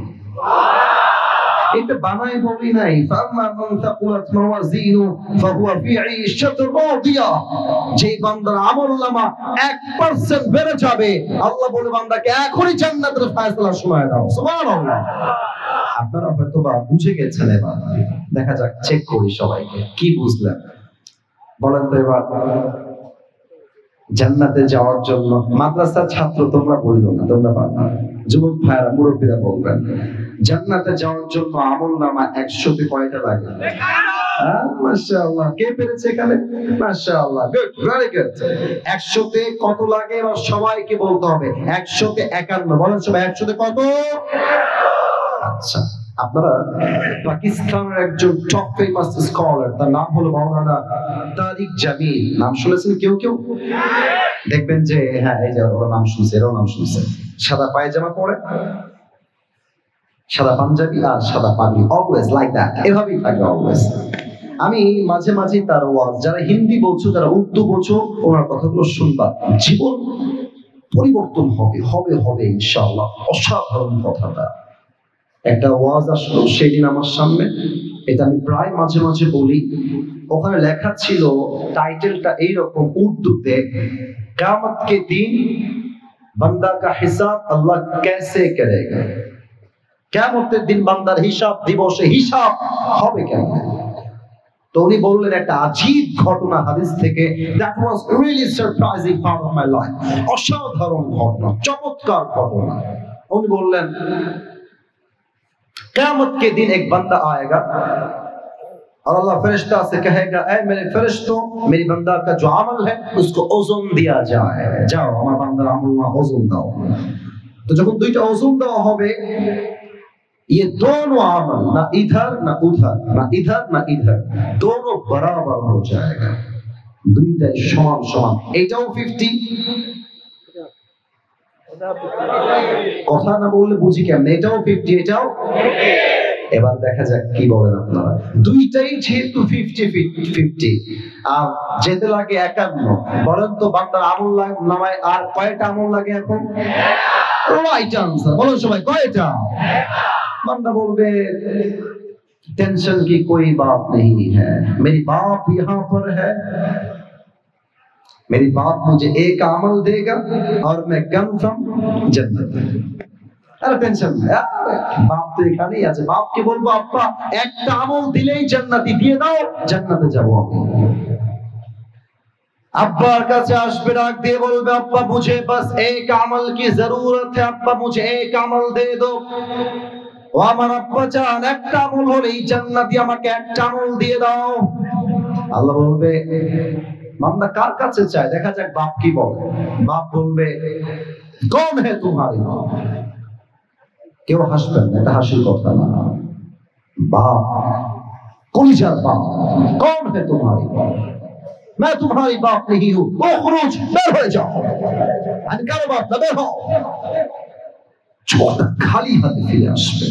এটা বানাই বলি নাই। ফাম্মা মান তাকুলাত মাওয়াজিনু ফাহুয়া ফি ঈশাতির রাদিয়া। যে বান্দার আমলনামা 1% বেড়ে যাবে, আল্লাহ বলে বান্দাকে এখনই জান্নাতের ফয়সালা শোনায় দাও। সুবহানাল্লাহ। আপনারা হয়তোবা বুঝে গেছেন। এবার দেখা যাক, চেক করি সবাইকে কি বুঝলেন বলেন তো। এবার জান্নাতে যাওয়ার জন্য মাদ্রাসার ছাত্র তোমরা বললো না, তোমরা পারবা, যুবক ভাইরা মুরব্বীরা বলবেন, জান্নাতে যাওয়ার জন্য আমলনামা 100তে কয়টা লাগে? মাশাআল্লাহ। কে পেরেছে এখানে? মাশাআল্লাহ, গুড, ভেরি গুড। 100তে কত লাগে এবার সবাইকে বলতে হবে। 100তে 51। বলেন সবাই 100তে কত? আচ্ছা, আপনারা পাকিস্তানের একজন টপ ফেমাস স্কলার, তার নাম হলো মাওলানা তারিক জামিল, নাম শুনেছেন কেউ কেউ? দেখবেন যে হ্যাঁ, এই যে ওর নাম শুনছে, এরও নাম শুনছে। সাদা পায়জামা পরে, সাদা পাঞ্জাবি আর সাদা পাগড়ি, অলওয়েজ লাইক দ্যাট, এভাবেই থাকে অলওয়েজ। আমি মাঝে মাঝে তার ওয়াজ, যারা হিন্দি বলছো, যারা উর্দু বলছো, ওনার কথাগুলো শুনবা, জীবন পরিবর্তন হবে হবে হবে ইনশাআল্লাহ। অসাধারণ কথাটা। একটা ওয়াজ আসলো সেদিন আমার সামনে, এটা আমি প্রায় মাঝে মাঝে বলি। ওখানে লেখা ছিল, টাইটেলটা এইরকম উর্দুতে, কিয়ামত কে দিন বান্দা কা হিসাব আল্লাহ कैसे करेगा। কিয়ামতের দিন বান্দার হিসাব দিবসে হিসাব হবে কেমন? তো উনি বললেন একটা আজীব ঘটনা হাদিস থেকে, that was really surprising part of my life, অসাধারণ ঘটনা, চমৎকার ঘটনা। উনি বললেন, क़यामत के दिन एक बंदा आएगा और अल्लाह फरिश्ता से कहेगा, ऐ मेरे फरिश्तों, मेरी बंदा का जो अमल है उसको ओजन दिया जाए, जाओ আমার বান্দার আমলনামা ওজন দাও। তো যখন দুইটা ওজন দেওয়া হবে, ये दोनों अमल ना इधर ना उधर, ना इधर ना इधर, दोनों बराबर हो जाएगा, দুইটাই সমান সমান। এটাও 50, কথা না বললে বুঝি কেমনে, এটাও 50, এটাও। এবার দেখা যাক কি বলেন আপনারা। দুইটাই যেহেতু 50-50 আর যেতে লাগে 51, বলেন তো বান্দার আমল নামায় আর কয়টা আমল লাগে এখন? রাইট আনসার, বলুন সবাই কয়টা? बंदा बोलबे टेंशन की कोई बात नहीं है, मेरी बाप यहाँ पर है, मेरी बाप मुझे एक अमल देगा और मैं कन्फर्म जन्नत। अरे टेंशन नहीं, बाप तो এখানেই আছে। বাপকে বলবো, আব্বা একটা আমল দিলেই জান্নাতি দিয়ে দাও, জান্নাতে যাব আমি। अब्बार কাছে আসবে, ডাক দিয়ে বলবে, अब्बा मुझे बस एक अमल की जरूरत है, अब्बा मुझे एक अमल दे दो। ও আমার আব্বা জান, একটা আমল হলেই জান্নাতি, আমাকে একটা আমল দিয়ে দাও। আল্লাহ বলবে, বান্দা কার কাছে চায়? দেখা যাক বাপ কি বলে। বাপ বলবে, कौन है तुम्हारी माँ? কেউ হাসবেন না, এটা হাসির কথা না। बाप कलीजार बाप कौन है तुम्हारी बाप? मैं तुम्हारी बाप नहीं हूं। ओ खुरूज बेर हो जाओ, अनकार बाप ना बेर हो। छोटा खाली हाथ फिरे आसबे,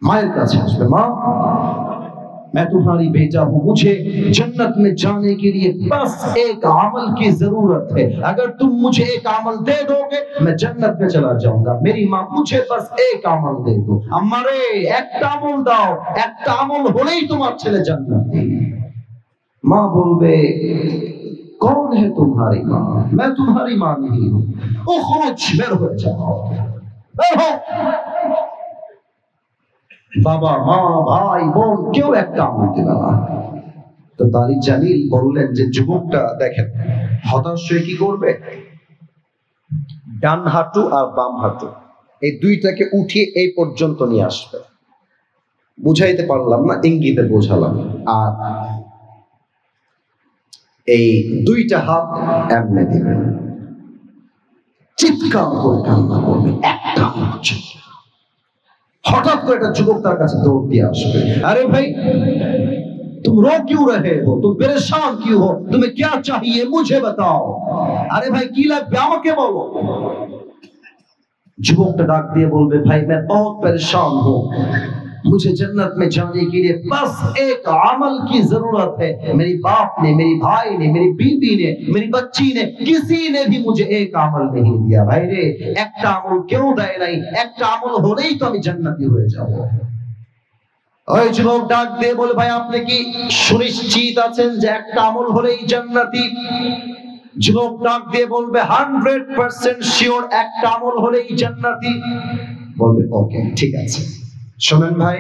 माয়ের কাছে আসবে, মা मैं तुम्हारी बेटा हूं, मुझे जन्नत में जाने के लिए बस एक अमल की जरूरत है, अगर तुम मुझे एक अमल दे दोगे मैं जन्नत में चला जाऊंगा। मेरी माँ मुझे बस एक अमल दे दो, अम्मा रे एक अमल दाओ, एक अमल होलेই তোমার ছেলে জান্নাতি। माँ बोलबे कौन है तुम्हारी माँ? मैं तुम्हारी माँ नहीं हूं। ओ खुरूज बेर हो जाओ, बेर हो। বাবা মা ভাই বোন কেউ একটা আমল দিল না। তো তারিক জালিল বললেন যে যুবকটা দেখেন হতাশ হয়ে কি করবে, ডান হাঁটু আর বাম হাঁটু এই দুইটাকে উঠিয়ে এই পর্যন্ত নিয়ে আসবে। বুঝাইতে পারলাম না, ইঙ্গিতে বোঝালাম। আর এই দুইটা হাত এমনি দিবে, চিৎকার করে কান্না করবে একটা হচ্ছে। हठात को एक जुबक तार काছে दौड़ दिए आसबे, अरे भाई तुम रो क्यों रहे हो, तुम परेशान क्यों हो, तुम्हें क्या चाहिए मुझे बताओ। अरे भाई की লাগবে আমাকে বলো। जुबकটা डाक दिए बोलबे भाई मैं बहुत परेशान हूं, मुझे जन्नत में जाने के लिए बस एक अमल की जरूरत है। मेरी बाप ने, मेरी भाई ने, मेरी बीवी ने, मेरी बच्ची ने, किसी ने भी मुझे एक अमल नहीं दिया। भाई रे एक अमल क्यों দেয় নাই, একটা আমল হলেই তো আমি জান্নাতি হয়ে যাব। ওই যুবক ডাক দিয়ে বলে ভাই আপনি কি সুনিশ্চিত আছেন যে একটা আমল হলেই জান্নাতি? যুবক ডাক দিয়ে বলবে 100% শিওর একটা আমল হলেই জান্নাতি। বলবে ওকে ঠিক আছে, শোনেন ভাই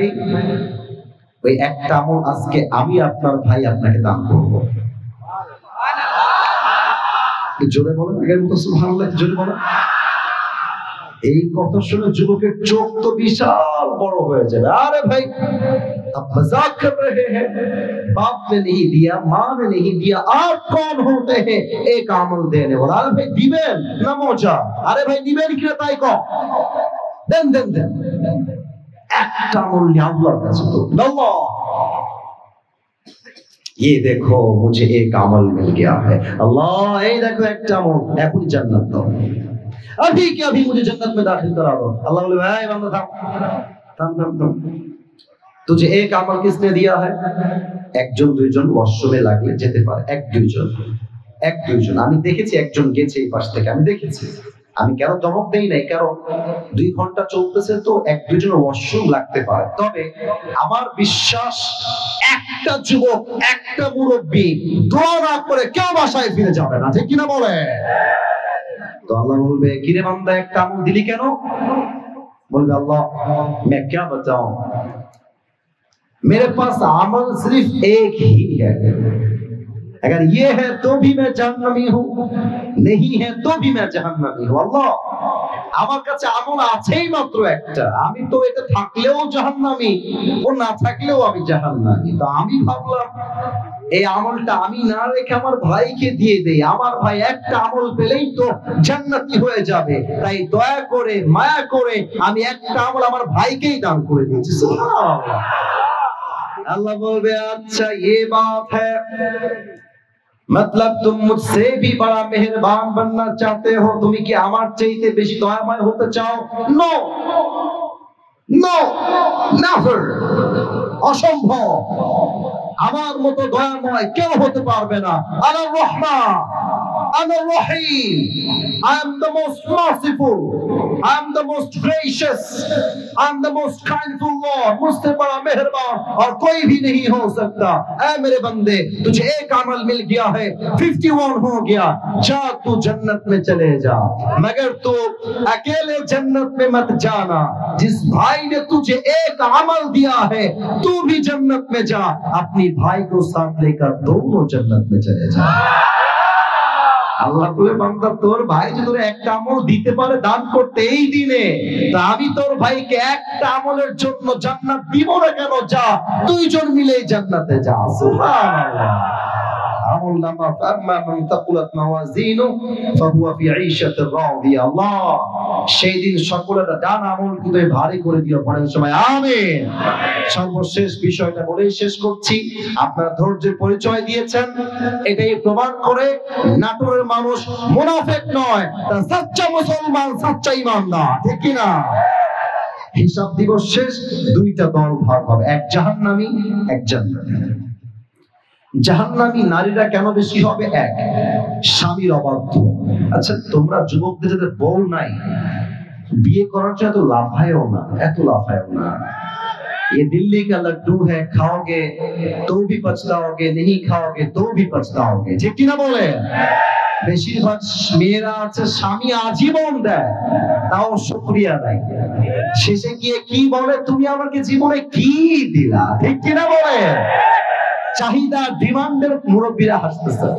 ওই একটা আমল আজকে আমি আপনার ভাই আপনাকে দান করব। জোরে বলেন, আগের মতো সুবহানাল্লাহ জোরে বলেন। এই কথা শুনে যুবকের চোখ তো বিশাল বড় হয়ে যাবে। আরে ভাই आप मजाक कर रहे हैं, बाप ने नहीं दिया, माँ ने नहीं दिया, आप कौन होते हैं एक আমল देने वाला? अरे भाई दिबेन ना मजा, अरे भाई दिबेन কি তাই কও, দেন দেন দেন একটা আমল নিয়ে আল্লাহর কাছে তো আল্লাহ ये देखो मुझे एक अमल मिल गया है, अल्लाह ये देखो একটা আমল, এখন জান্নাত দাও, अभी के अभी मुझे जन्नत में दाखिल करा दो। अल्लाह बोले भाई बंदा थाम थाम थाम थाम, तुझे एक अमल किसने दिया है? একজন দুইজন ওয়াশরুমে লাগলে যেতে পারে, এক দুইজন আমি দেখেছি, একজন গেছে এই পাশ থেকে, আমি দেখেছি। আমি কেন ধমক দেই নাই, কারণ 2 ঘন্টা চলতেছে তো এক দুইজন ওয়াশরুম লাগতে পারে। তবে আমার বিশ্বাস একটা যুবক একটা মুরব্বি দোয়া না করে কেউ বাসায় ফিরে যাবে না, ঠিক কিনা বলে? তো আল্লাহ বলবে কিরে বান্দা একটা আমল দিলি কেন? বলবে আল্লাহ मैं क्या बताऊं, मेरे पास अमल सिर्फ एक ही है, अगर ये है तो भी मैं जहन्नमी हूं, नहीं है तो भी मैं जहन्नमी हूं। अल्लाह আমার কাছে আমল আছেই মাত্র একটা, আমি তো এটা থাকলেও জাহান্নামী ও না থাকলেও আমি জাহান্নামী। তো আমি ভাবলাম এই আমলটা আমি না রেখে আমার ভাইকে দিয়ে দেই, আমার ভাই একটা আমল পেলেই তো জান্নাতি হয়ে যাবে। তাই দয়া করে মায়া করে আমি একটা আমল আমার ভাইকেই দান করে দিয়েছি। সুবহানাল্লাহ। अल्लाह बोले अच्छा ये बात है, मतलब तुम मुझसे भी बड़ा मेहरबान बनना चाहते हो, तुम्हें कि আমার চাইতে বেশি দয়াময় হতে চাও? নো নো নেভার, অসম্ভব। আমার মতো দয়াময় কেউ হতে পারবে না। আনা রহমান আনা রহিম, I am the most merciful, I am the most gracious, I am the most kindful Lord, मुझसे बड़ा मेहरबान और कोई भी नहीं हो सकता। ऐ मेरे बंदे तुझे एक अमल मिल गया है, 51 हो गया, जा तू जन्नत में चले जा, मगर तू अकेले जन्नत में मत जाना, जिस भाई ने तुझे एक अमल दिया है तू भी जन्नत में जा, अपनी भाई को साथ लेकर दोनों जन्नत में चले जा। আল্লাহ বলে বান্দা তোর ভাই যদি তোর একটা আমল দিতে পারে দান করতে এই দিনে, তা আমি তোর ভাইকে একটা আমলের জন্য জান্নাত দিব না কেন? যা দুইজন মিলেই জান্নাতে যা। সুবহানাল্লাহ। আমল নামা ফাম্মা মান তাকুলাত মাওয়াজিনু ফাহুয়া ফি ঈশাতির রাদিয়া। আল্লাহ সেই দিন সকলের ডান আমল কিন্তু ভারী করে দিও, পড়েন সবাই আমিন। সর্বশেষ বিষয়টা বলেই শেষ করছি, আপনারা ধৈর্যের পরিচয় দিয়েছেন, এটাই প্রমাণ করে নাটোরের মানুষ মুনাফিক নয়, তারা সচ্চা মুসলমান, সচ্চা ঈমানদার, ঠিক কি না? হিসাব দিবস শেষ, দুইটা দল ভাগ হবে, এক জাহান্নামী, এক জান্নাতি। জাহান্নামী নারীরা কেন বেশি হবে? এক, স্বামীর অবাধ্য। আচ্ছা, তোমরা যুবকদের যাদের বউ নাই, বিয়ে করার জন্য এত লাফায়ও না, এত লাফায়ও না। ये दिल्ली का लड्डू है, खाओगे तो भी पछताओगे, नहीं खाओगे तो भी पछताओगे, ঠিক কি না বলে? বেশিরভাগ মেয়েরা আছে স্বামী আজীবন দেয়, তাও শুকরিয়া দেয়, শেষে গিয়ে কি বলে, তুমি আমাকে জীবনে কি দিলা, ঠিক কি না বলে? চাহিদা, ডিমান্ডের মুরব্বীরা হাসতেছে,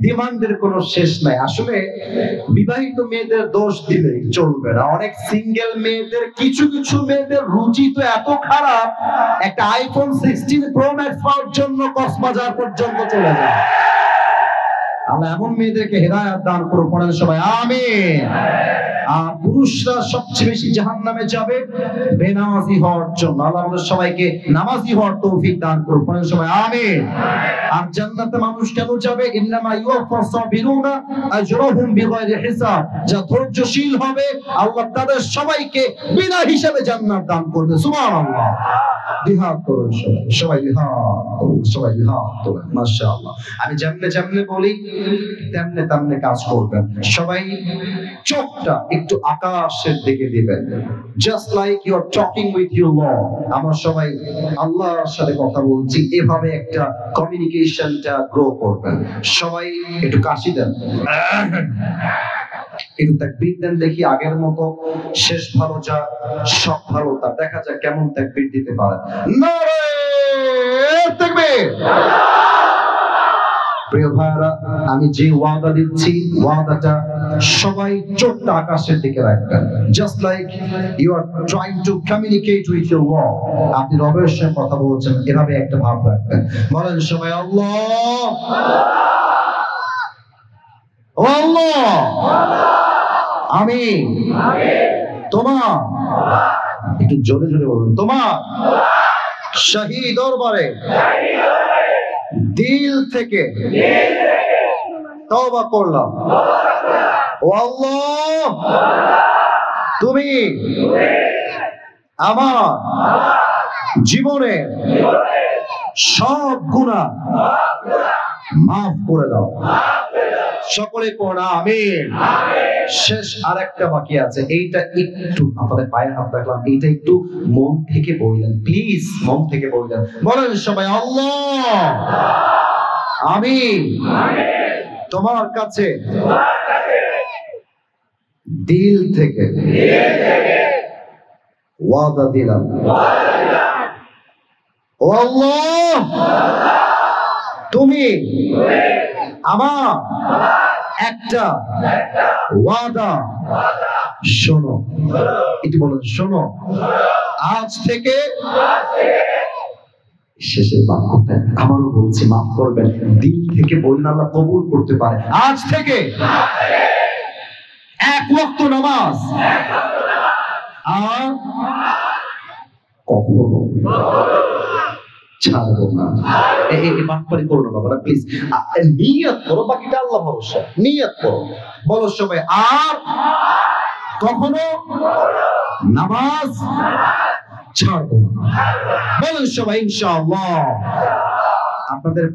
ডিমান্ডের কোনো শেষ নাই। আসলে বিবাহিত মেয়েদের দোষ দিলে চলবে না, অনেক সিঙ্গেল মেয়েদের, কিছু কিছু মেয়েদের রুচি তো এত খারাপ, একটা আইফোন 16 প্রো ম্যাক্স পাওয়ার জন্য কক্সবাজার পর্যন্ত চলে যায়। আল্লাহ এমন মেয়েদেরকে হেদায়েত দান করুন, পড়েন সবাই আমিন। আর পুরুষরা সবচেয়ে বেশি জাহান্নামে যাবে বেনামাজি হওয়ার জন্য, আল্লাহ আমাদের সবাইকে নামাজি হওয়ার তৌফিক দান করুন, পড়েন সবাই আমিন। আর জান্নাতে মানুষ কেন যাবে? ইন্নামা ইউওয়াফাস সাবিরুনা আজরাহুম বিগাইরি হিসাব, যা ধৈর্যশীল হবে আল্লাহ তাদের সবাইকে বিনা হিসাবে জান্নাত দান করবে, সুবহানাল্লাহ। বিহাত করুন সবাই, সবাই বিহাত করুন, সবাই বিহাত করুন, মাশাআল্লাহ। আমি যেমনে যেমনে বলি তেমনে তেমনে কাজ করবেন। সবাই চোখটা একটু আকাশের দিকে দিবেন, just like you are talking with your lord. আমরা সবাই আল্লাহর সাথে কথা বলছি, এভাবে একটা কমিউনিকেশনটা গ্রো করবেন। সবাই একটু কাশি দেন, একটু তাকবীর দেন, দেখি আগের মতো শেষ ভালো যা সব ভালো তা, দেখা যাক কেমন তাকবীর দিতে পারে। নারে তাকবীর। প্রিয় ভাইরা, আমি যে ওয়াদা দিচ্ছি, ওয়াদাটা সবাই চোখটা আকাশের দিকে রাখবেন, just like you are trying to communicate with your lord. আপনি রবের সাথে কথা বলছেন, এভাবে একটা ভাব রাখবেন। বলেন সবাই আল্লাহ, ও আল্লাহ, আমিন। তোমার, একটু জোরে জোরে বলুন, তোমার শাহী দরবারে দিল থেকে তওবা করলাম, ও আল্লাহ, তুমি আমার জীবনে সব গুনাহ মাফ করে দাও। সকলে পড়া আমিন। শেষ আরেকটা বাকি আছে, এইটা একটু আপনাদের পায়ে হাত রাখলাম, এইটা একটু মন থেকে বললেন, প্লিজ মন থেকে বললেন। বলেন সবাই আল্লাহ, আমি তোমার কাছে দিল থেকে ওয়াদা দিলাম, ও আল্লাহ, তুমি আমার একটা ওয়াদা শোনো। এটি বলেন, শোনো, আজ থেকে, শেষের বাক্যটা আমারও বলছি, মাফ করবেন, দিল থেকে বললে আল্লাহ কবুল করতে পারে। আজ থেকে এক ওয়াক্ত নামাজ আর কখনো ছাড়বো না। এই বাটপারি করো না বাবারা, প্লিজ নিয়ত করো, বাকিটা আল্লাহ ভরসা। নিয়ত করো, বলো সবাই, আর কখনো নামাজ ছাড়বো না। বলেন সবাই ইনশাআল্লাহ। আপনাদের